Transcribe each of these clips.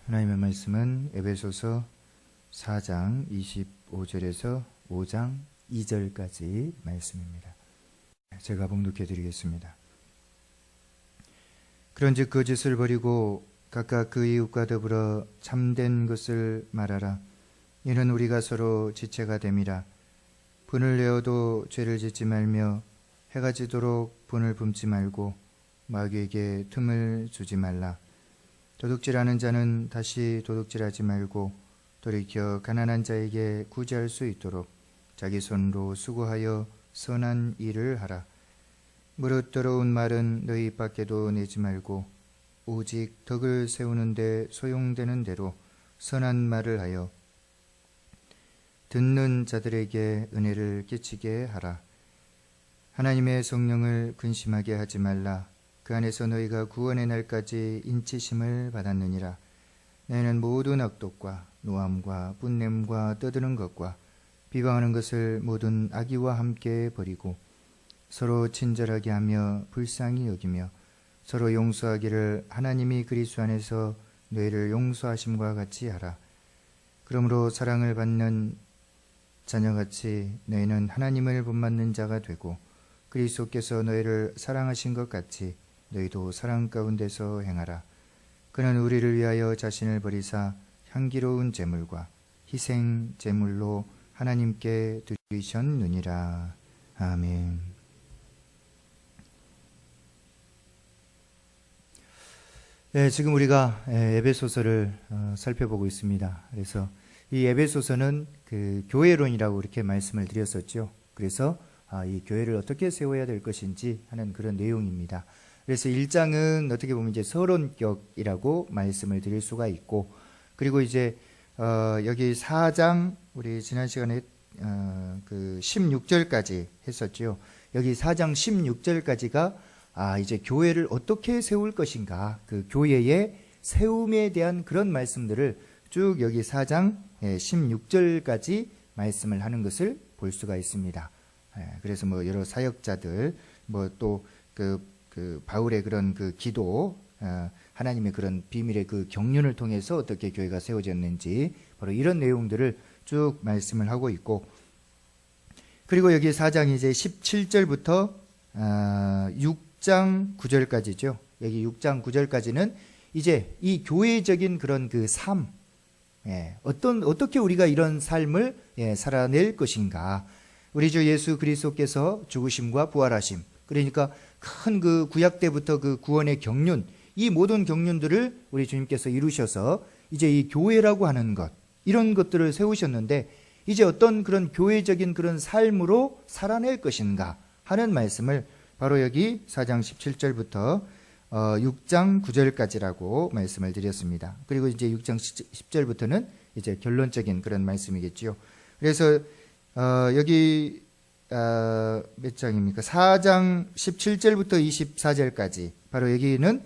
하나님의 말씀은 에베소서 4장 25절에서 5장 2절까지 말씀입니다. 제가 봉독해 드리겠습니다. 그런즉 거짓을 버리고 각각 그 이웃과 더불어 참된 것을 말하라. 이는 우리가 서로 지체가 됨이라. 분을 내어도 죄를 짓지 말며 해가 지도록 분을 뿜지 말고 마귀에게 틈을 주지 말라. 도둑질하는 자는 다시 도둑질하지 말고 돌이켜 가난한 자에게 구제할 수 있도록 자기 손으로 수고하여 선한 일을 하라. 무릇 더러운 말은 너희 입 밖에도 내지 말고 오직 덕을 세우는 데 소용되는 대로 선한 말을 하여 듣는 자들에게 은혜를 끼치게 하라. 하나님의 성령을 근심하게 하지 말라. 그 안에서 너희가 구원의 날까지 인치심을 받았느니라. 너희는 모든 악독과 노함과 분냄과 떠드는 것과 비방하는 것을 모든 악의와 함께 버리고 서로 친절하게 하며 불쌍히 여기며 서로 용서하기를 하나님이 그리스도 안에서 너희를 용서하심과 같이 하라. 그러므로 사랑을 받는 자녀같이 너희는 하나님을 본받는 자가 되고 그리스도께서 너희를 사랑하신 것 같이 너희도 사랑 가운데서 행하라. 그는 우리를 위하여 자신을 버리사 향기로운 제물과 희생 제물로 하나님께 드리셨느니라. 아멘. 지금 우리가 에베소서를 살펴보고 있습니다. 그래서 이 에베소서는 그 교회론이라고 이렇게 말씀을 드렸었죠. 그래서 이 교회를 어떻게 세워야 될 것인지 하는 그런 내용입니다. 그래서 1장은 어떻게 보면 이제 서론격이라고 말씀을 드릴 수가 있고, 그리고 이제 여기 4장 우리 지난 시간에 그 16절까지 했었죠. 여기 4장 16절까지가 이제 교회를 어떻게 세울 것인가, 그 교회의 세움에 대한 그런 말씀들을 쭉 여기 4장 16절까지 말씀을 하는 것을 볼 수가 있습니다. 그래서 뭐 여러 사역자들, 뭐 또 그 바울의 그런 그 기도, 하나님의 그런 비밀의 그 경륜을 통해서 어떻게 교회가 세워졌는지 바로 이런 내용들을 쭉 말씀을 하고 있고, 그리고 여기 4장 이제 17절부터 6장 9절까지죠. 여기 6장 9절까지는 이제 이 교회적인 그런 그 삶, 어떻게 우리가 이런 삶을 살아낼 것인가. 우리 주 예수 그리스도께서 죽으심과 부활하심, 그러니까 큰 그 구약 때부터 그 구원의 경륜, 이 모든 경륜들을 우리 주님께서 이루셔서 이제 이 교회라고 하는 것, 이런 것들을 세우셨는데 이제 어떤 그런 교회적인 그런 삶으로 살아낼 것인가 하는 말씀을 바로 여기 4장 17절부터 6장 9절까지라고 말씀을 드렸습니다. 그리고 이제 6장 10절부터는 이제 결론적인 그런 말씀이겠지요. 그래서 여기 몇 장입니까? 4장 17절부터 24절까지 바로 여기는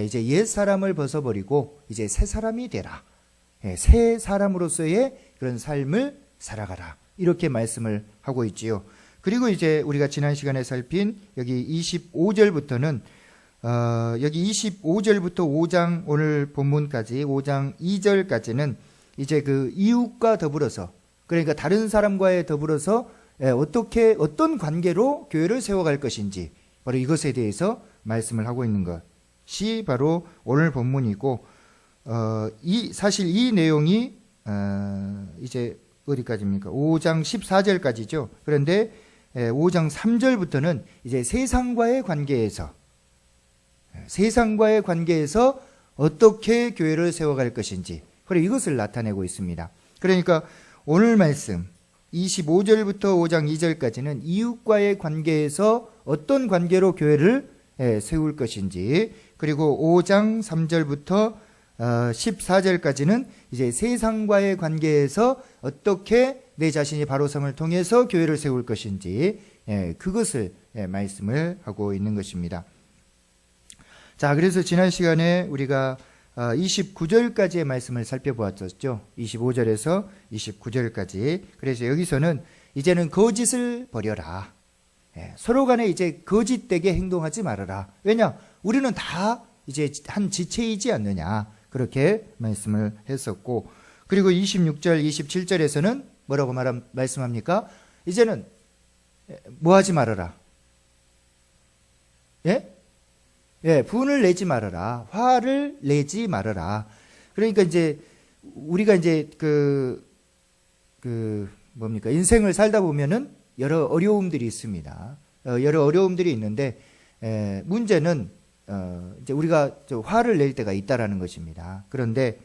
이제 옛 사람을 벗어버리고 이제 새 사람이 되라. 새 사람으로서의 그런 삶을 살아가라. 이렇게 말씀을 하고 있지요. 그리고 이제 우리가 지난 시간에 살핀 여기 25절부터는 여기 25절부터 5장 오늘 본문까지 5장 2절까지는 이제 그 이웃과 더불어서, 그러니까 다른 사람과의 더불어서 어떻게 어떤 관계로 교회를 세워갈 것인지 바로 이것에 대해서 말씀을 하고 있는 것이 바로 오늘 본문이고, 사실 이 내용이 이제 어디까지입니까? 5장 14절까지죠. 그런데 5장 3절부터는 이제 세상과의 관계에서 어떻게 교회를 세워갈 것인지 바로 이것을 나타내고 있습니다. 그러니까 오늘 말씀 25절부터 5장 2절까지는 이웃과의 관계에서 어떤 관계로 교회를 세울 것인지, 그리고 5장 3절부터 14절까지는 이제 세상과의 관계에서 어떻게 내 자신이 바로섬을 통해서 교회를 세울 것인지, 그것을 말씀을 하고 있는 것입니다. 자, 그래서 지난 시간에 우리가 29절까지의 말씀을 살펴보았었죠. 25절에서 29절까지. 그래서 여기서는 이제는 거짓을 버려라. 서로 간에 이제 거짓되게 행동하지 말아라. 왜냐? 우리는 다 이제 한 지체이지 않느냐. 그렇게 말씀을 했었고, 그리고 26절, 27절에서는 뭐라고 말씀합니까? 이제는 뭐 하지 말아라? 예? 예, 분을 내지 말아라. 화를 내지 말아라. 그러니까 이제 우리가 이제 뭡니까? 인생을 살다 보면은 여러 어려움들이 있습니다. 여러 어려움들이 있는데, 문제는, 이제 우리가 화를 낼 때가 있다라는 것입니다. 그런데,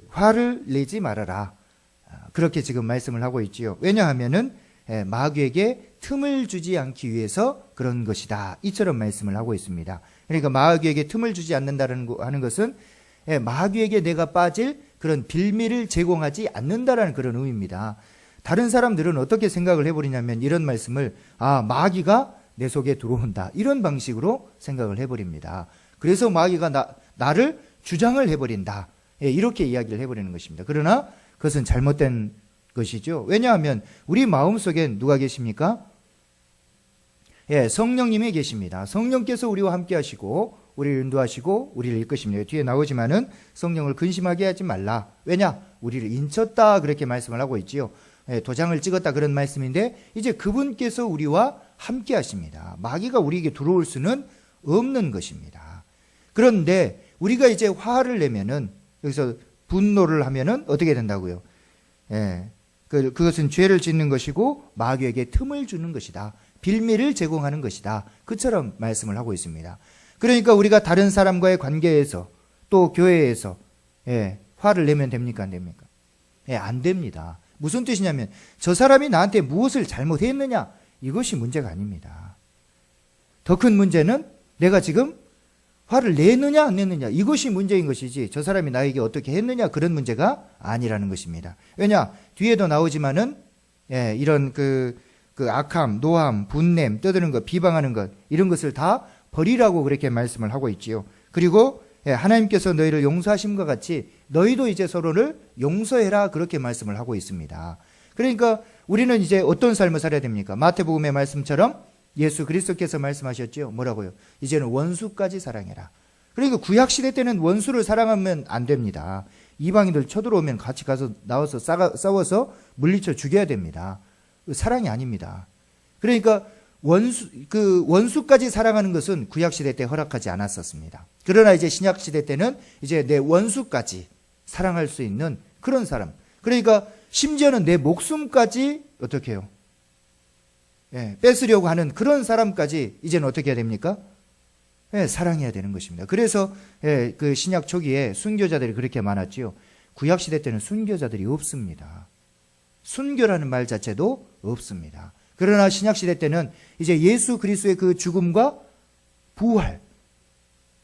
화를 내지 말아라. 그렇게 지금 말씀을 하고 있지요. 왜냐하면은, 마귀에게 틈을 주지 않기 위해서 그런 것이다. 이처럼 말씀을 하고 있습니다. 그러니까 마귀에게 틈을 주지 않는다는 하는 것은 마귀에게 내가 빠질 그런 빌미를 제공하지 않는다라는 그런 의미입니다. 다른 사람들은 어떻게 생각을 해버리냐면 이런 말씀을 마귀가 내 속에 들어온다. 이런 방식으로 생각을 해버립니다. 그래서 마귀가 나를 주장을 해버린다. 이렇게 이야기를 해버리는 것입니다. 그러나 그것은 잘못된 것이죠. 왜냐하면 우리 마음속엔 누가 계십니까? 성령님이 계십니다. 성령께서 우리와 함께 하시고 우리를 인도하시고 우리를 이끄십니다. 뒤에 나오지만은 성령을 근심하게 하지 말라. 왜냐? 우리를 인쳤다. 그렇게 말씀을 하고 있지요. 도장을 찍었다. 그런 말씀인데 이제 그분께서 우리와 함께 하십니다. 마귀가 우리에게 들어올 수는 없는 것입니다. 그런데 우리가 이제 화를 내면은 여기서 분노를 하면은 어떻게 된다고요? 그것은 죄를 짓는 것이고 마귀에게 틈을 주는 것이다. 빌미를 제공하는 것이다. 그처럼 말씀을 하고 있습니다. 그러니까 우리가 다른 사람과의 관계에서 또 교회에서 화를 내면 됩니까? 안 됩니까? 안 됩니다. 무슨 뜻이냐면 저 사람이 나한테 무엇을 잘못했느냐? 이것이 문제가 아닙니다. 더 큰 문제는 내가 지금 화를 내느냐 안 내느냐 이것이 문제인 것이지 저 사람이 나에게 어떻게 했느냐 그런 문제가 아니라는 것입니다. 왜냐? 뒤에도 나오지만은 이런 그 악함, 노함, 분냄, 떠드는 것, 비방하는 것 이런 것을 다 버리라고 그렇게 말씀을 하고 있지요. 그리고 하나님께서 너희를 용서하심과 같이 너희도 이제 서로를 용서해라 그렇게 말씀을 하고 있습니다. 그러니까 우리는 이제 어떤 삶을 살아야 됩니까? 마태복음의 말씀처럼 예수 그리스도께서 말씀하셨죠. 뭐라고요? 이제는 원수까지 사랑해라. 그러니까 구약시대 때는 원수를 사랑하면 안 됩니다. 이방인들 쳐들어오면 같이 가서 나와서 싸워서 물리쳐 죽여야 됩니다. 사랑이 아닙니다. 그러니까 원수까지 사랑하는 것은 구약시대 때 허락하지 않았었습니다. 그러나 이제 신약시대 때는 이제 내 원수까지 사랑할 수 있는 그런 사람. 그러니까 심지어는 내 목숨까지 어떻게 해요? 뺏으려고 하는 그런 사람까지 이제는 어떻게 해야 됩니까? 사랑해야 되는 것입니다. 그래서 그 신약 초기에 순교자들이 그렇게 많았지요. 구약시대 때는 순교자들이 없습니다. 순교라는 말 자체도 없습니다. 그러나 신약시대 때는 이제 예수 그리스도의 그 죽음과 부활,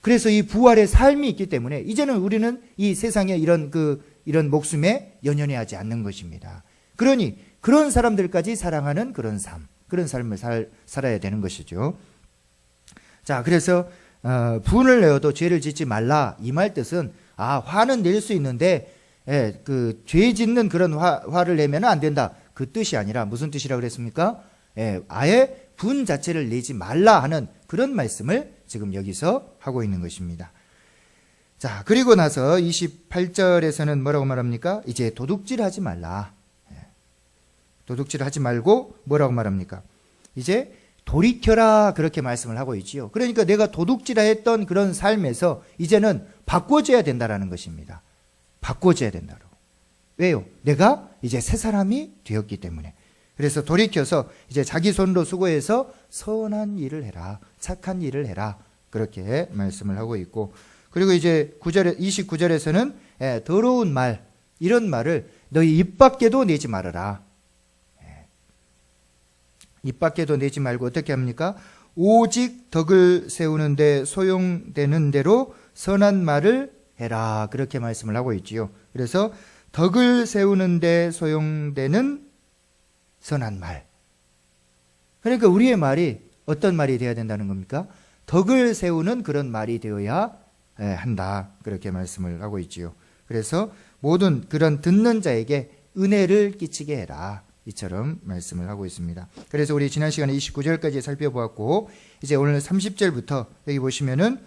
그래서 이 부활의 삶이 있기 때문에 이제는 우리는 이 세상에 이런 목숨에 연연해하지 않는 것입니다. 그러니 그런 사람들까지 사랑하는 그런 삶을 살아야 되는 것이죠. 자, 그래서 분을 내어도 죄를 짓지 말라 이 말 뜻은 화는 낼 수 있는데 죄 짓는 그런 화를 내면 안 된다. 그 뜻이 아니라 무슨 뜻이라고 그랬습니까? 아예 분 자체를 내지 말라 하는 그런 말씀을 지금 여기서 하고 있는 것입니다. 자, 그리고 나서 28절에서는 뭐라고 말합니까? 이제 도둑질 하지 말라. 도둑질 하지 말고 뭐라고 말합니까? 이제 돌이켜라 그렇게 말씀을 하고 있지요. 그러니까 내가 도둑질했던 그런 삶에서 이제는 바꿔줘야 된다라는 것입니다. 바꿔줘야 된다고. 왜요? 내가 이제 새 사람이 되었기 때문에. 그래서 돌이켜서 이제 자기 손으로 수고해서 선한 일을 해라. 착한 일을 해라. 그렇게 말씀을 하고 있고, 그리고 이제 29절에서는 더러운 말, 이런 말을 너희 입 밖에도 내지 말아라. 입 밖에도 내지 말고 어떻게 합니까? 오직 덕을 세우는데 소용되는 대로 선한 말을 해라. 그렇게 말씀을 하고 있지요. 그래서 덕을 세우는데 소용되는 선한 말. 그러니까 우리의 말이 어떤 말이 되어야 된다는 겁니까? 덕을 세우는 그런 말이 되어야 한다. 그렇게 말씀을 하고 있지요. 그래서 모든 그런 듣는 자에게 은혜를 끼치게 해라. 이처럼 말씀을 하고 있습니다. 그래서 우리 지난 시간에 29절까지 살펴보았고, 이제 오늘 30절부터 여기 보시면은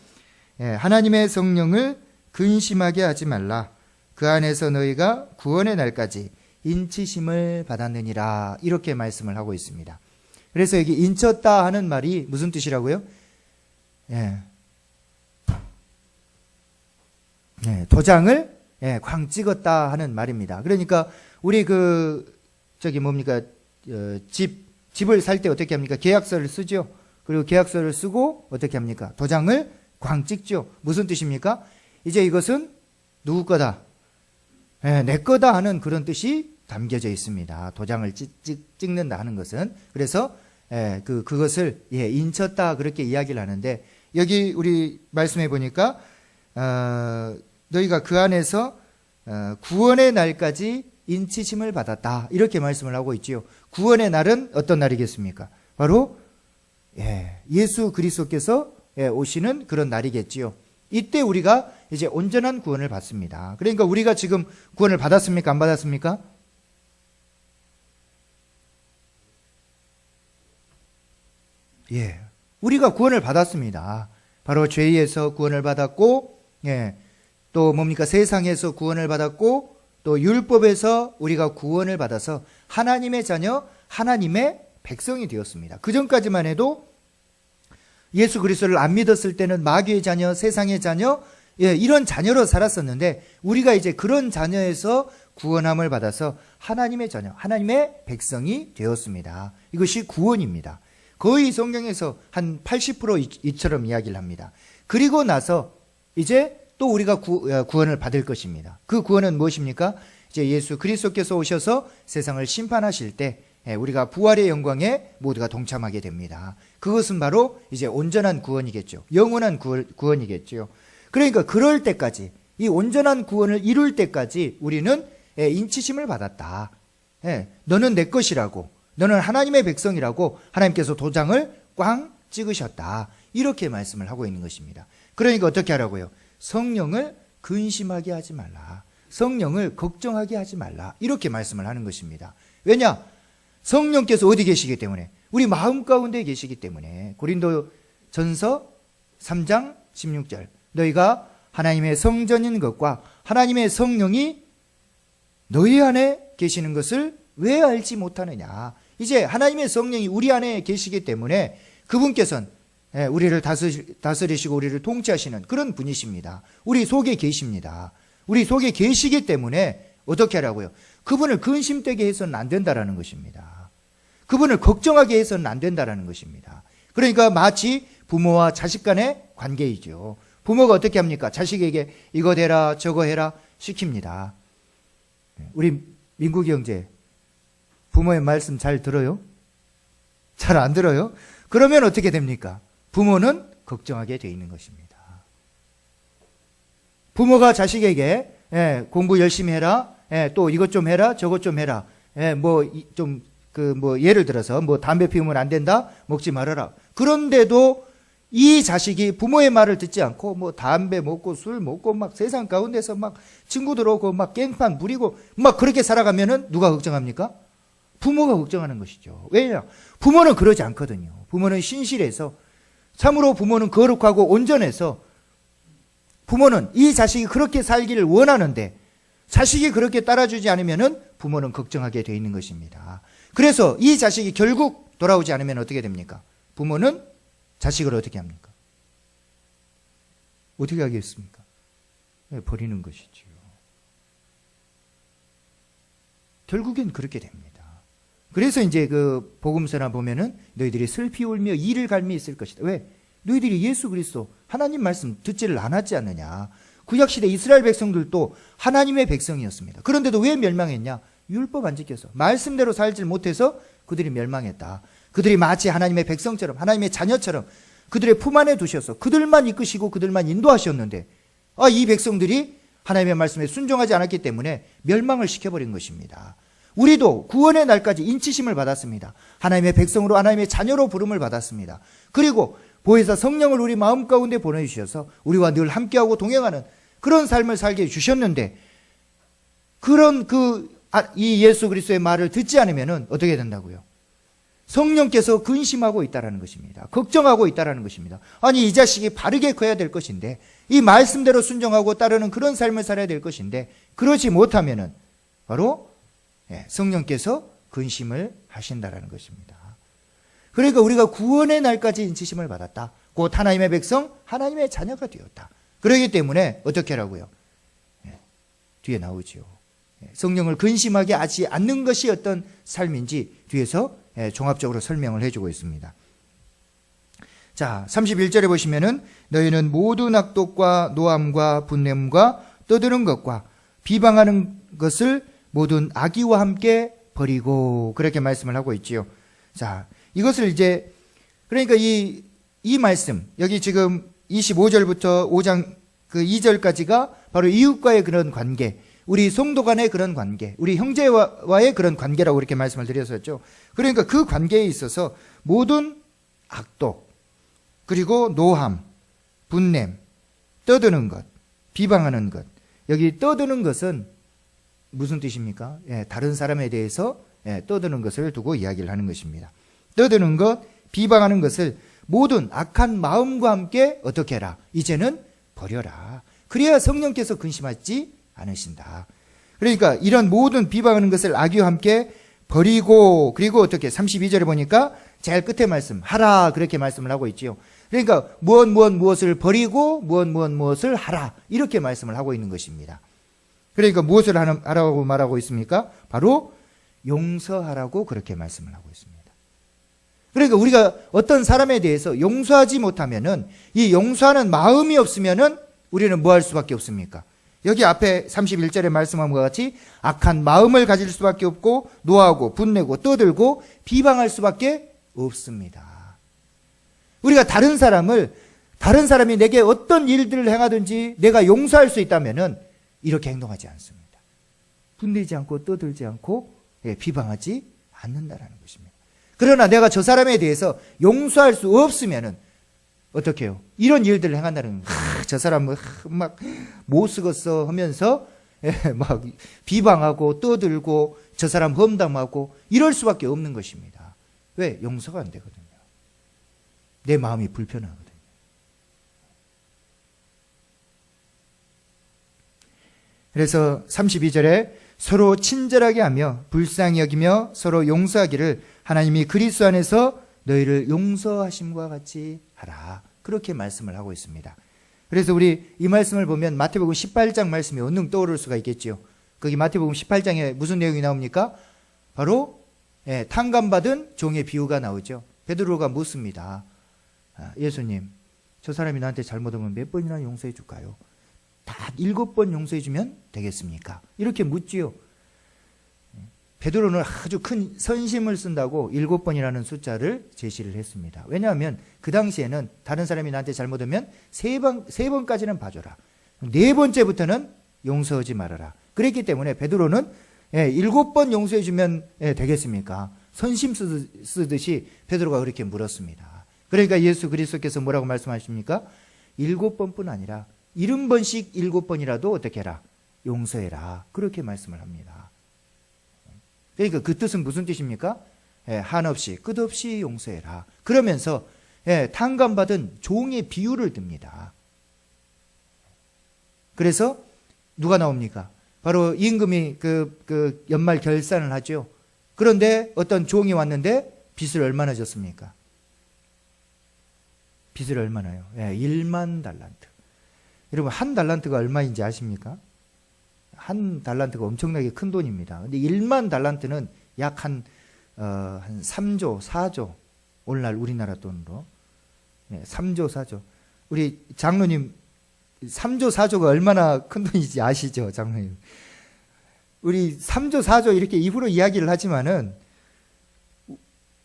하나님의 성령을 근심하게 하지 말라. 그 안에서 너희가 구원의 날까지 인치심을 받았느니라. 이렇게 말씀을 하고 있습니다. 그래서 여기 인쳤다 하는 말이 무슨 뜻이라고요? 도장을 광 찍었다 하는 말입니다. 그러니까 우리 집을 살 때 어떻게 합니까? 계약서를 쓰죠. 그리고 계약서를 쓰고 어떻게 합니까? 도장을 광 찍죠. 무슨 뜻입니까? 이제 이것은 누구 거다? 내 거다 하는 그런 뜻이 담겨져 있습니다. 도장을 찍는다 하는 것은. 그래서 그것을 인쳤다 그렇게 이야기를 하는데, 여기 우리 말씀해 보니까 너희가 그 안에서 구원의 날까지 인치심을 받았다 이렇게 말씀을 하고 있지요. 구원의 날은 어떤 날이겠습니까? 바로 예수 그리스도께서 오시는 그런 날이겠지요. 이때 우리가 이제 온전한 구원을 받습니다. 그러니까 우리가 지금 구원을 받았습니까? 안 받았습니까? 우리가 구원을 받았습니다. 바로 죄에서 구원을 받았고, 또 뭡니까? 세상에서 구원을 받았고, 또 율법에서 우리가 구원을 받아서 하나님의 자녀, 하나님의 백성이 되었습니다. 그 전까지만 해도 예수 그리스도를 안 믿었을 때는 마귀의 자녀, 세상의 자녀, 이런 자녀로 살았었는데, 우리가 이제 그런 자녀에서 구원함을 받아서 하나님의 자녀, 하나님의 백성이 되었습니다. 이것이 구원입니다. 거의 성경에서 한 80% 이처럼 이야기를 합니다. 그리고 나서 이제 또 우리가 구원을 받을 것입니다. 그 구원은 무엇입니까? 이제 예수 그리스도께서 오셔서 세상을 심판하실 때 우리가 부활의 영광에 모두가 동참하게 됩니다. 그것은 바로 이제 온전한 구원이겠죠. 영원한 구원이겠죠. 그러니까 그럴 때까지, 이 온전한 구원을 이룰 때까지 우리는 인치심을 받았다. 너는 내 것이라고, 너는 하나님의 백성이라고 하나님께서 도장을 꽝 찍으셨다. 이렇게 말씀을 하고 있는 것입니다. 그러니까 어떻게 하라고요? 성령을 근심하게 하지 말라. 성령을 걱정하게 하지 말라. 이렇게 말씀을 하는 것입니다. 왜냐? 성령께서 어디 계시기 때문에, 우리 마음 가운데 계시기 때문에. 고린도전서 3장 16절, 너희가 하나님의 성전인 것과 하나님의 성령이 너희 안에 계시는 것을 왜 알지 못하느냐. 이제 하나님의 성령이 우리 안에 계시기 때문에 그분께서는 우리를 다스리시고 우리를 통치하시는 그런 분이십니다. 우리 속에 계십니다. 우리 속에 계시기 때문에 어떻게 하라고요? 그분을 근심되게 해서는 안 된다라는 것입니다. 그분을 걱정하게 해서는 안 된다라는 것입니다. 그러니까 마치 부모와 자식 간의 관계이죠. 부모가 어떻게 합니까? 자식에게 이거 해라 저거 해라 시킵니다. 우리 민국이 형제, 부모의 말씀 잘 들어요? 잘 안 들어요? 그러면 어떻게 됩니까? 부모는 걱정하게 돼 있는 것입니다. 부모가 자식에게 공부 열심히 해라, 또 이것 좀 해라, 저것 좀 해라, 예를 들어서 담배 피우면 안 된다, 먹지 말아라. 그런데도 이 자식이 부모의 말을 듣지 않고 담배 먹고 술 먹고 막 세상 가운데서 막 친구들 오고 막 깽판 부리고 막 그렇게 살아가면은 누가 걱정합니까? 부모가 걱정하는 것이죠. 왜냐? 부모는 그러지 않거든요. 부모는 신실해서, 참으로 부모는 거룩하고 온전해서, 부모는 이 자식이 그렇게 살기를 원하는데 자식이 그렇게 따라주지 않으면은 부모는 걱정하게 되어 있는 것입니다. 그래서 이 자식이 결국 돌아오지 않으면 어떻게 됩니까? 부모는 자식을 어떻게 합니까? 어떻게 하겠습니까? 버리는 것이지요. 결국엔 그렇게 됩니다. 그래서 이제 그 복음서나 보면은 너희들이 슬피 울며 이를 갈미 있을 것이다. 왜? 너희들이 예수 그리스도 하나님 말씀 듣지를 않았지 않느냐. 구약시대 이스라엘 백성들도 하나님의 백성이었습니다. 그런데도 왜 멸망했냐? 율법 안 지켜서, 말씀대로 살지 못해서 그들이 멸망했다. 그들이 마치 하나님의 백성처럼, 하나님의 자녀처럼 그들의 품 안에 두셔서 그들만 이끄시고 그들만 인도하셨는데, 이 백성들이 하나님의 말씀에 순종하지 않았기 때문에 멸망을 시켜버린 것입니다. 우리도 구원의 날까지 인치심을 받았습니다. 하나님의 백성으로, 하나님의 자녀로 부름을 받았습니다. 그리고 보혜사 성령을 우리 마음 가운데 보내주셔서 우리와 늘 함께하고 동행하는 그런 삶을 살게 해주셨는데, 그런 이 예수 그리스도의 말을 듣지 않으면 어떻게 된다고요? 성령께서 근심하고 있다는 것입니다. 걱정하고 있다는 것입니다. 아니, 이 자식이 바르게 커야 될 것인데, 이 말씀대로 순종하고 따르는 그런 삶을 살아야 될 것인데, 그러지 못하면은 바로 성령께서 근심을 하신다는 것입니다. 그러니까 우리가 구원의 날까지 인치심을 받았다. 곧 하나님의 백성, 하나님의 자녀가 되었다. 그렇기 때문에 어떻게 하라고요? 뒤에 나오지요. 성령을 근심하게 하지 않는 것이 어떤 삶인지 뒤에서 종합적으로 설명을 해주고 있습니다. 자, 31절에 보시면은 너희는 모든 악독과 노함과 분냄과 떠드는 것과 비방하는 것을 모든 악의와 함께 버리고, 그렇게 말씀을 하고 있지요. 자, 이것을 이제 그러니까 이 말씀 여기 지금 25절부터 5장 그 2절까지가 바로 이웃과의 그런 관계, 우리 성도 간의 그런 관계, 우리 형제와의 그런 관계라고 이렇게 말씀을 드렸었죠. 그러니까 그 관계에 있어서 모든 악독, 그리고 노함, 분냄, 떠드는 것, 비방하는 것. 여기 떠드는 것은 무슨 뜻입니까? 다른 사람에 대해서 떠드는 것을 두고 이야기를 하는 것입니다. 떠드는 것, 비방하는 것을 모든 악한 마음과 함께 어떻게 해라? 이제는 버려라. 그래야 성령께서 근심하지 않으신다. 그러니까 이런 모든 비방하는 것을 악의와 함께 버리고, 그리고 어떻게 32절에 보니까 제일 끝에 말씀 하라, 그렇게 말씀을 하고 있지요. 그러니까 무엇을 버리고 무엇을 하라, 이렇게 말씀을 하고 있는 것입니다. 그러니까 무엇을 하라고 말하고 있습니까? 바로 용서하라고 그렇게 말씀을 하고 있습니다. 그러니까 우리가 어떤 사람에 대해서 용서하지 못하면은, 이 용서하는 마음이 없으면은 우리는 뭐 할 수밖에 없습니까? 여기 앞에 31절에 말씀한 것 같이 악한 마음을 가질 수밖에 없고, 노하고 분내고 떠들고 비방할 수밖에 없습니다. 우리가 다른 사람이 내게 어떤 일들을 행하든지 내가 용서할 수 있다면은 이렇게 행동하지 않습니다. 분내지 않고 떠들지 않고 비방하지 않는다라는 것입니다. 그러나 내가 저 사람에 대해서 용서할 수 없으면은 어떻게 해요? 이런 일들을 행한다는 거예요. 저 사람은 막 못 쓰겠어 하면서 막 비방하고 떠들고 저 사람 험담하고 이럴 수밖에 없는 것입니다. 왜? 용서가 안 되거든요. 내 마음이 불편하거든요. 그래서 32절에 서로 친절하게 하며 불쌍히 여기며 서로 용서하기를 하나님이 그리스도 안에서 너희를 용서하심과 같이 하라. 그렇게 말씀을 하고 있습니다. 그래서 우리 이 말씀을 보면 마태복음 18장 말씀이 언능 떠오를 수가 있겠지요. 거기 마태복음 18장에 무슨 내용이 나옵니까? 바로 탕감받은 종의 비유가 나오죠. 베드로가 묻습니다. 예수님, 저 사람이 나한테 잘못하면 몇 번이나 용서해 줄까요? 딱 7번 용서해 주면 되겠습니까? 이렇게 묻지요. 베드로는 아주 큰 선심을 쓴다고 7번이라는 숫자를 제시를 했습니다. 왜냐하면 그 당시에는 다른 사람이 나한테 잘못하면 3번까지는 봐줘라. 4번째부터는 용서하지 말아라. 그랬기 때문에 베드로는 7번 용서해 주면 되겠습니까? 선심 쓰듯이 베드로가 그렇게 물었습니다. 그러니까 예수 그리스도께서 뭐라고 말씀하십니까? 7번뿐 아니라 70번씩 7번이라도 어떻게 해라? 용서해라. 그렇게 말씀을 합니다. 그러니까 그 뜻은 무슨 뜻입니까? 한없이 끝없이 용서해라. 그러면서 탕감받은 종의 비유를 듭니다. 그래서 누가 나옵니까? 바로 임금이 그 연말 결산을 하죠. 그런데 어떤 종이 왔는데 빚을 얼마나 졌습니까? 빚을 얼마나요? 1만 달란트. 여러분, 한 달란트가 얼마인지 아십니까? 한 달란트가 엄청나게 큰 돈입니다. 근데 1만 달란트는 약 한 3조, 4조. 오늘날 우리나라 돈으로. 3조, 4조. 우리 장로님, 3조, 4조가 얼마나 큰 돈인지 아시죠, 장로님? 우리 3조, 4조 이렇게 입으로 이야기를 하지만은,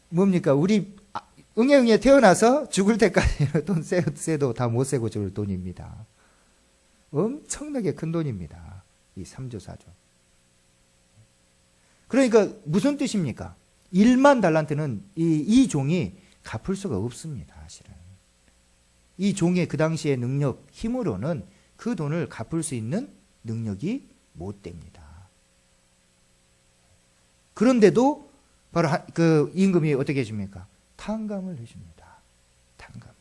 뭡니까? 우리 응애 태어나서 죽을 때까지 돈 세도 다 못 세고 죽을 돈입니다. 엄청나게 큰 돈입니다. 이 3조, 4조. 그러니까 무슨 뜻입니까? 1만 달란트는 이 종이 갚을 수가 없습니다, 사실은. 이 종의 그 당시의 능력, 힘으로는 그 돈을 갚을 수 있는 능력이 못 됩니다. 그런데도 바로 그 임금이 어떻게 해줍니까? 탕감을 해줍니다. 탕감을.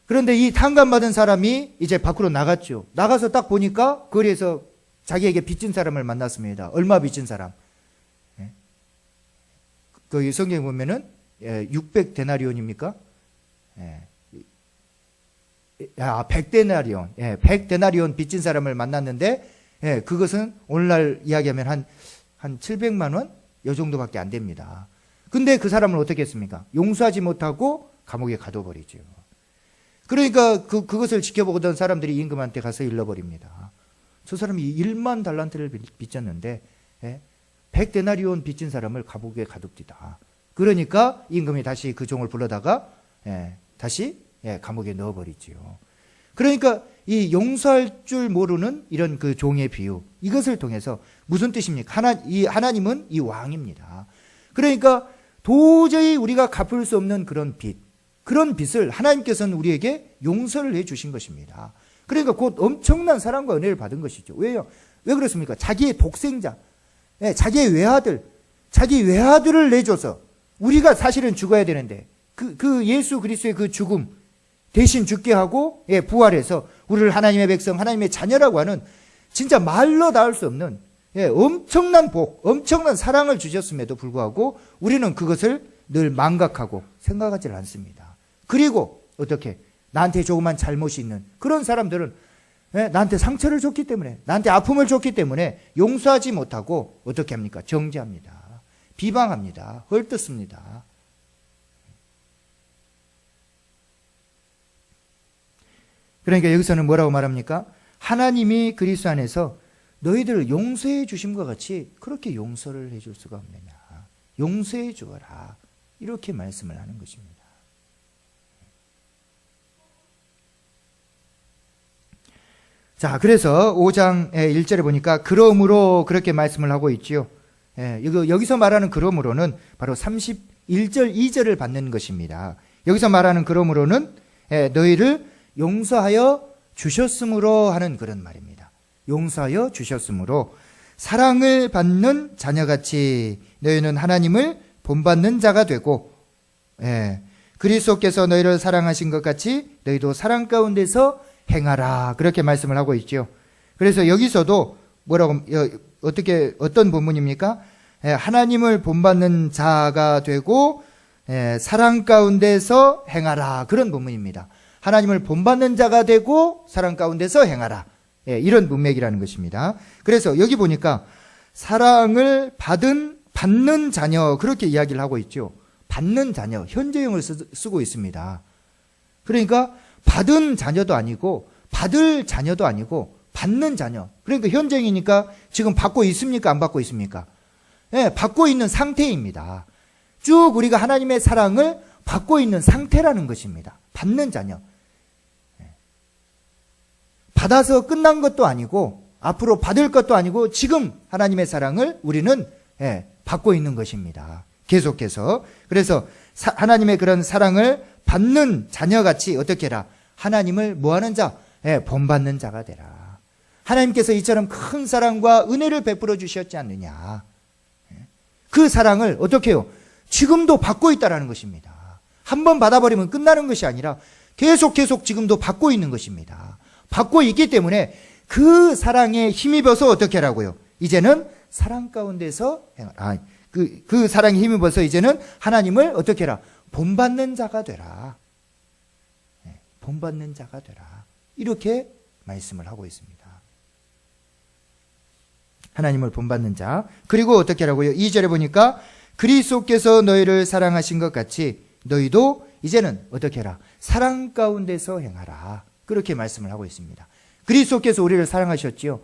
그런데 이 탕감받은 사람이 이제 밖으로 나갔죠. 나가서 딱 보니까 거리에서 자기에게 빚진 사람을 만났습니다. 얼마 빚진 사람? 그 성경에 보면은 600데나리온입니까? 100데나리온. 100데나리온 빚진 사람을 만났는데 그것은 오늘날 이야기하면 한 700만 원? 요 정도밖에 안 됩니다. 근데 그 사람을 어떻게 했습니까? 용서하지 못하고 감옥에 가둬버리죠. 그러니까 그것을 지켜보던 사람들이 임금한테 가서 일러버립니다. 저 사람이 1만 달란트를 빚졌는데 100데나리온 빚진 사람을 감옥에 가둡디다. 그러니까 임금이 다시 그 종을 불러다가 다시 감옥에 넣어버리지요. 그러니까 이 용서할 줄 모르는 이런 그 종의 비유, 이것을 통해서 무슨 뜻입니까? 하나님은 이 왕입니다. 그러니까 도저히 우리가 갚을 수 없는 그런 빚, 그런 빚을 하나님께서는 우리에게 용서를 해주신 것입니다. 그러니까 곧 엄청난 사랑과 은혜를 받은 것이죠. 왜요? 왜 그렇습니까? 자기의 독생자, 자기의 외아들, 자기 외아들을 내줘서 우리가 사실은 죽어야 되는데 그 예수 그리스도의 그 죽음 대신 죽게 하고 부활해서 우리를 하나님의 백성, 하나님의 자녀라고 하는 진짜 말로 닿을 수 없는 엄청난 복, 엄청난 사랑을 주셨음에도 불구하고 우리는 그것을 늘 망각하고 생각하지 않습니다. 그리고 어떻게 나한테 조그만 잘못이 있는 그런 사람들은 나한테 상처를 줬기 때문에, 나한테 아픔을 줬기 때문에 용서하지 못하고 어떻게 합니까? 정죄합니다. 비방합니다. 헐뜯습니다. 그러니까 여기서는 뭐라고 말합니까? 하나님이 그리스도 안에서 너희들을 용서해 주심과 같이 그렇게 용서를 해줄 수가 없느냐. 용서해 주어라. 이렇게 말씀을 하는 것입니다. 자, 그래서 5장 1절에 보니까 그러므로 그렇게 말씀을 하고 있지요. 여기서 말하는 그러므로는 바로 31절 2절을 받는 것입니다. 여기서 말하는 그러므로는 너희를 용서하여 주셨으므로 하는 그런 말입니다. 용서하여 주셨으므로 사랑을 받는 자녀같이 너희는 하나님을 본받는 자가 되고 그리스도께서 너희를 사랑하신 것 같이 너희도 사랑 가운데서 행하라. 그렇게 말씀을 하고 있죠. 그래서 여기서도 뭐라고 어떤 본문입니까? 하나님을 본받는 자가 되고 사랑 가운데서 행하라. 그런 본문입니다. 하나님을 본받는 자가 되고 사랑 가운데서 행하라. 이런 문맥이라는 것입니다. 그래서 여기 보니까 사랑을 받는 자녀 그렇게 이야기를 하고 있죠. 받는 자녀 현재형을 쓰고 있습니다. 그러니까 받은 자녀도 아니고 받을 자녀도 아니고 받는 자녀. 그러니까 현재형이니까 지금 받고 있습니까? 안 받고 있습니까? 받고 있는 상태입니다. 쭉 우리가 하나님의 사랑을 받고 있는 상태라는 것입니다. 받는 자녀. 받아서 끝난 것도 아니고 앞으로 받을 것도 아니고 지금 하나님의 사랑을 우리는 받고 있는 것입니다. 계속해서. 그래서 하나님의 그런 사랑을 받는 자녀같이 어떻게 해라? 하나님을 뭐하는 자? 본받는 자가 되라. 하나님께서 이처럼 큰 사랑과 은혜를 베풀어 주셨지 않느냐. 그 사랑을 어떻게 해요? 지금도 받고 있다라는 것입니다. 한번 받아버리면 끝나는 것이 아니라 계속 지금도 받고 있는 것입니다. 받고 있기 때문에 그 사랑에 힘입어서 어떻게 하라고요? 이제는 사랑 가운데서 그 사랑에 힘입어서 이제는 하나님을 어떻게 해라? 본받는 자가 되라. 본받는 자가 되라. 이렇게 말씀을 하고 있습니다. 하나님을 본받는 자. 그리고 어떻게 하라고요? 2절에 보니까 그리스도께서 너희를 사랑하신 것 같이 너희도 이제는 어떻게 해라? 사랑 가운데서 행하라. 그렇게 말씀을 하고 있습니다. 그리스도께서 우리를 사랑하셨지요.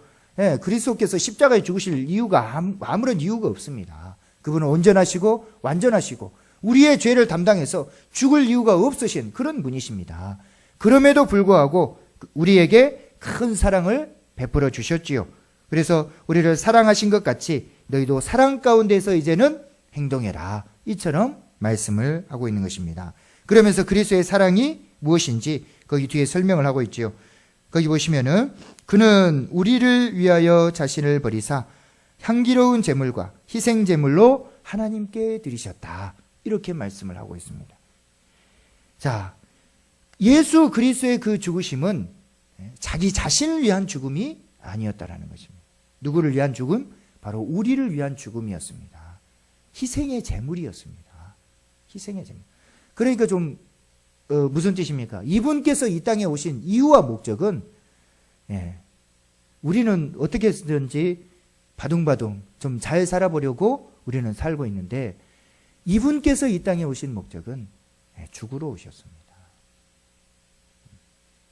그리스도께서 십자가에 죽으실 이유가 아무런 이유가 없습니다. 그분은 온전하시고 완전하시고 우리의 죄를 담당해서 죽을 이유가 없으신 그런 분이십니다. 그럼에도 불구하고 우리에게 큰 사랑을 베풀어 주셨지요. 그래서 우리를 사랑하신 것 같이 너희도 사랑 가운데서 이제는 행동해라. 이처럼 말씀을 하고 있는 것입니다. 그러면서 그리스도의 사랑이 무엇인지 거기 뒤에 설명을 하고 있지요. 거기 보시면은 그는 우리를 위하여 자신을 버리사 향기로운 제물과 희생 제물로 하나님께 드리셨다. 이렇게 말씀을 하고 있습니다. 자, 예수 그리스도의 그 죽으심은 자기 자신을 위한 죽음이 아니었다라는 것입니다. 누구를 위한 죽음? 바로 우리를 위한 죽음이었습니다. 희생의 제물이었습니다. 희생의 제물. 그러니까 좀 무슨 뜻입니까? 이분께서 이 땅에 오신 이유와 목적은 우리는 어떻게든지 바둥바둥 좀 잘 살아보려고 우리는 살고 있는데, 이분께서 이 땅에 오신 목적은 죽으러 오셨습니다.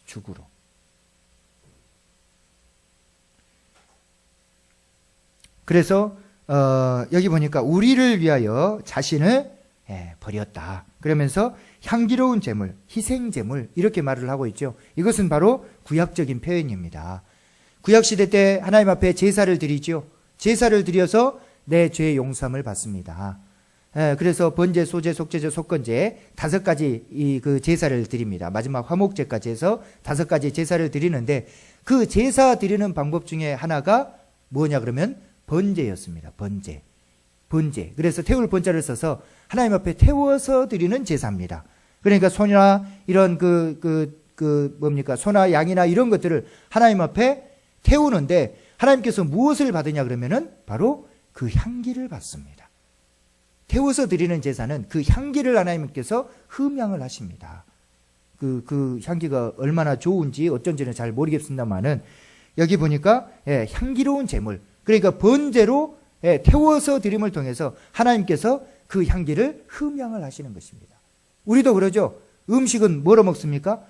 죽으러. 그래서 여기 보니까 우리를 위하여 자신을 버렸다. 그러면서 향기로운 제물, 희생 제물 이렇게 말을 하고 있죠. 이것은 바로 구약적인 표현입니다. 구약시대 때 하나님 앞에 제사를 드리죠. 제사를 드려서 내 죄의 용서함을 받습니다. 그래서 번제, 소제, 속죄제, 속건제 5가지 그 제사를 드립니다. 마지막 화목제까지 해서 5가지 제사를 드리는데, 그 제사 드리는 방법 중에 하나가 뭐냐 그러면 번제였습니다. 번제. 그래서 태울 번자를 써서 하나님 앞에 태워서 드리는 제사입니다. 그러니까 소나 이런 소나 양이나 이런 것들을 하나님 앞에 태우는데, 하나님께서 무엇을 받으냐 그러면은 바로 그 향기를 받습니다. 태워서 드리는 제사는 그 향기를 하나님께서 흠양을 하십니다. 그 향기가 얼마나 좋은지 어쩐지는 잘 모르겠습니다만은, 여기 보니까 향기로운 제물, 그러니까 번제로 태워서 드림을 통해서 하나님께서 그 향기를 흠양을 하시는 것입니다. 우리도 그러죠. 음식은 뭐로 먹습니까?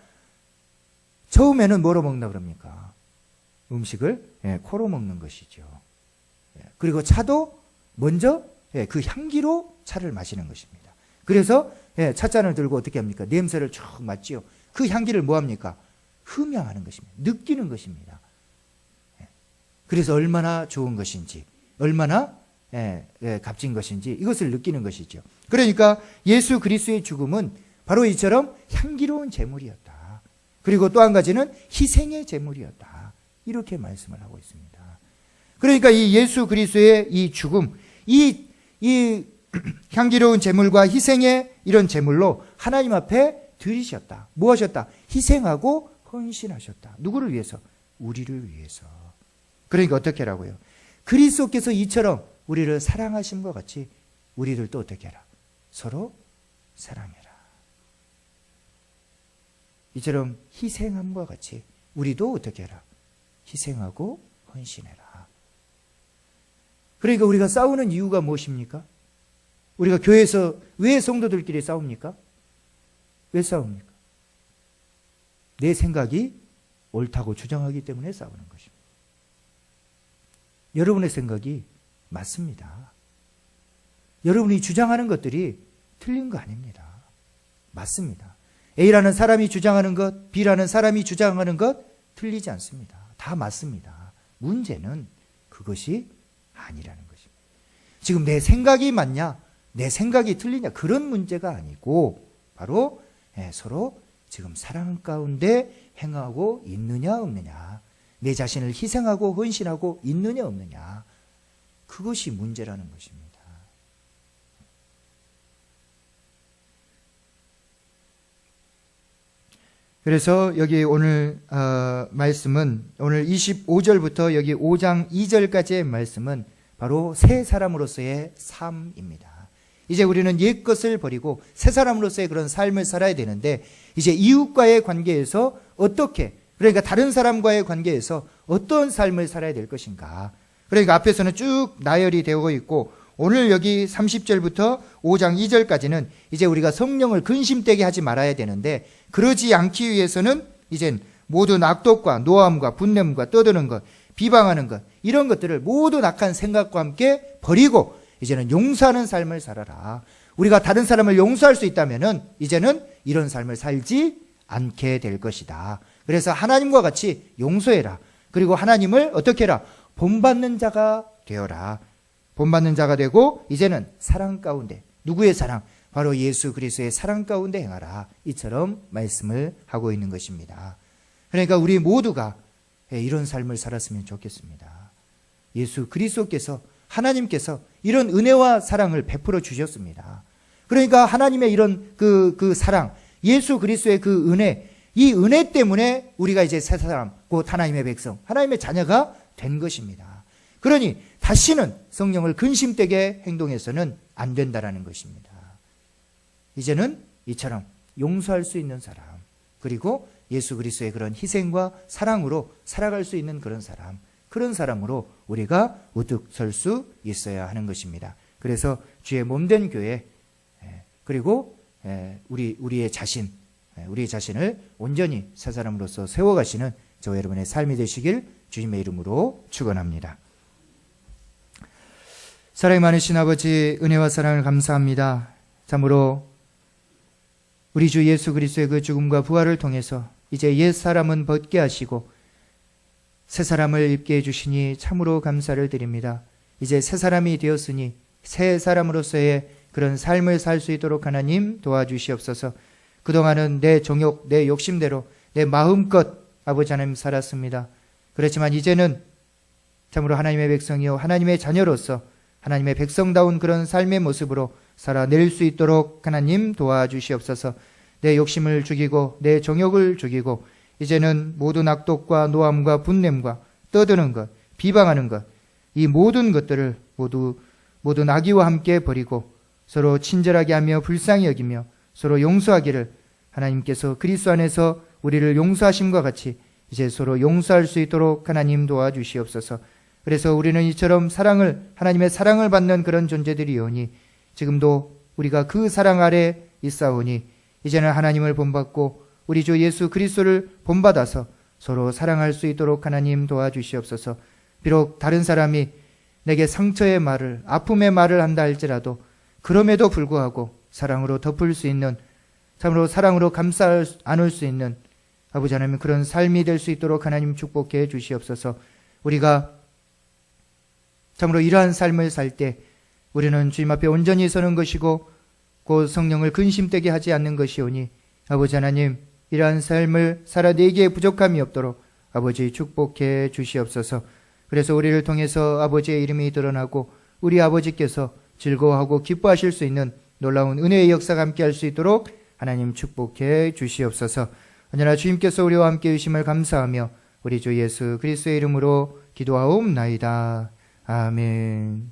처음에는 뭐로 먹나 그럽니까? 음식을 코로 먹는 것이죠. 그리고 차도 먼저 그 향기로 차를 마시는 것입니다. 그래서 찻잔을 들고 어떻게 합니까? 냄새를 쭉 맡지요. 그 향기를 뭐 합니까? 흠양하는 것입니다. 느끼는 것입니다. 그래서 얼마나 좋은 것인지, 얼마나 값진 것인지 이것을 느끼는 것이죠. 그러니까 예수 그리스도의 죽음은 바로 이처럼 향기로운 제물이었다. 그리고 또 한 가지는 희생의 제물이었다. 이렇게 말씀을 하고 있습니다. 그러니까 이 예수 그리스도의 이 죽음, 이 향기로운 제물과 희생의 이런 제물로 하나님 앞에 드리셨다. 뭐 하셨다? 희생하고 헌신하셨다. 누구를 위해서? 우리를 위해서. 그러니까 어떻게 하라고요? 그리스도께서 이처럼 우리를 사랑하신 것 같이 우리들도 어떻게 해라? 서로 사랑해라. 이처럼 희생함과 같이 우리도 어떻게 해라? 희생하고 헌신해라. 그러니까 우리가 싸우는 이유가 무엇입니까? 우리가 교회에서 왜 성도들끼리 싸웁니까? 왜 싸웁니까? 내 생각이 옳다고 주장하기 때문에 싸우는 것입니다. 여러분의 생각이 맞습니다. 여러분이 주장하는 것들이 틀린 거 아닙니다. 맞습니다. A라는 사람이 주장하는 것, B라는 사람이 주장하는 것 틀리지 않습니다. 다 맞습니다. 문제는 그것이 아니라는 것입니다. 지금 내 생각이 맞냐, 내 생각이 틀리냐, 그런 문제가 아니고 바로 서로 지금 사랑 가운데 행하고 있느냐 없느냐, 내 자신을 희생하고 헌신하고 있느냐 없느냐, 그것이 문제라는 것입니다. 그래서 여기 오늘 말씀은 오늘 25절부터 여기 5장 2절까지의 말씀은 바로 새 사람으로서의 삶입니다. 이제 우리는 옛 것을 버리고 새 사람으로서의 그런 삶을 살아야 되는데, 이제 이웃과의 관계에서 어떻게, 그러니까 다른 사람과의 관계에서 어떤 삶을 살아야 될 것인가. 그러니까 앞에서는 쭉 나열이 되고 있고, 오늘 여기 30절부터 5장 2절까지는 이제 우리가 성령을 근심되게 하지 말아야 되는데, 그러지 않기 위해서는 이젠 모든 악독과 노함과 분냄과 떠드는 것, 비방하는 것, 이런 것들을 모든 악한 생각과 함께 버리고 이제는 용서하는 삶을 살아라. 우리가 다른 사람을 용서할 수 있다면은 이제는 이런 삶을 살지 않게 될 것이다. 그래서 하나님과 같이 용서해라. 그리고 하나님을 어떻게 해라? 본받는 자가 되어라. 본받는 자가 되고 이제는 사랑 가운데, 누구의 사랑? 바로 예수 그리스도의 사랑 가운데 행하라. 이처럼 말씀을 하고 있는 것입니다. 그러니까 우리 모두가 이런 삶을 살았으면 좋겠습니다. 예수 그리스도께서 하나님께서 이런 은혜와 사랑을 베풀어 주셨습니다. 그러니까 하나님의 이런 그 사랑, 예수 그리스도의 그 은혜, 이 은혜 때문에 우리가 이제 새 사람, 곧 하나님의 백성, 하나님의 자녀가 된 것입니다. 그러니 다시는 성령을 근심되게 행동해서는 안 된다라는 것입니다. 이제는 이처럼 용서할 수 있는 사람, 그리고 예수 그리스도의 그런 희생과 사랑으로 살아갈 수 있는 그런 사람, 그런 사람으로 우리가 우뚝 설 수 있어야 하는 것입니다. 그래서 주의 몸된 교회, 그리고 우리의 자신을 온전히 새 사람으로서 세워가시는 저와 여러분의 삶이 되시길 주님의 이름으로 축원합니다. 사랑이 많으신 아버지, 은혜와 사랑을 감사합니다. 참으로 우리 주 예수 그리스도의 그 죽음과 부활을 통해서 이제 옛 사람은 벗게 하시고 새 사람을 입게 해주시니 참으로 감사를 드립니다. 이제 새 사람이 되었으니 새 사람으로서의 그런 삶을 살 수 있도록 하나님 도와주시옵소서. 그동안은 내 정욕, 내 욕심대로 내 마음껏 아버지 하나님 살았습니다. 그렇지만 이제는 참으로 하나님의 백성이요 하나님의 자녀로서 하나님의 백성다운 그런 삶의 모습으로 살아낼 수 있도록 하나님 도와주시옵소서. 내 욕심을 죽이고 내 정욕을 죽이고 이제는 모든 악독과 노함과 분냄과 떠드는 것, 비방하는 것, 이 모든 것들을 모든 악의와 함께 버리고 서로 친절하게 하며 불쌍히 여기며 서로 용서하기를 하나님께서 그리스도 안에서 우리를 용서하심과 같이 이제 서로 용서할 수 있도록 하나님 도와주시옵소서. 그래서 우리는 이처럼 하나님의 사랑을 받는 그런 존재들이오니 지금도 우리가 그 사랑 아래 있사오니 이제는 하나님을 본받고 우리 주 예수 그리스도를 본받아서 서로 사랑할 수 있도록 하나님 도와주시옵소서. 비록 다른 사람이 내게 상처의 말을, 아픔의 말을 한다 할지라도 그럼에도 불구하고 사랑으로 덮을 수 있는, 참으로 사랑으로 감싸 안을 수 있는 아버지 하나님 그런 삶이 될 수 있도록 하나님 축복해 주시옵소서. 우리가 참으로 이러한 삶을 살 때 우리는 주님 앞에 온전히 서는 것이고 곧 성령을 근심되게 하지 않는 것이오니 아버지 하나님 이러한 삶을 살아내기에 부족함이 없도록 아버지 축복해 주시옵소서. 그래서 우리를 통해서 아버지의 이름이 드러나고 우리 아버지께서 즐거워하고 기뻐하실 수 있는 놀라운 은혜의 역사가 함께 할 수 있도록 하나님 축복해 주시옵소서. 언제나 주님께서 우리와 함께 해주심을 감사하며 우리 주 예수 그리스도의 이름으로 기도하옵나이다. 아멘.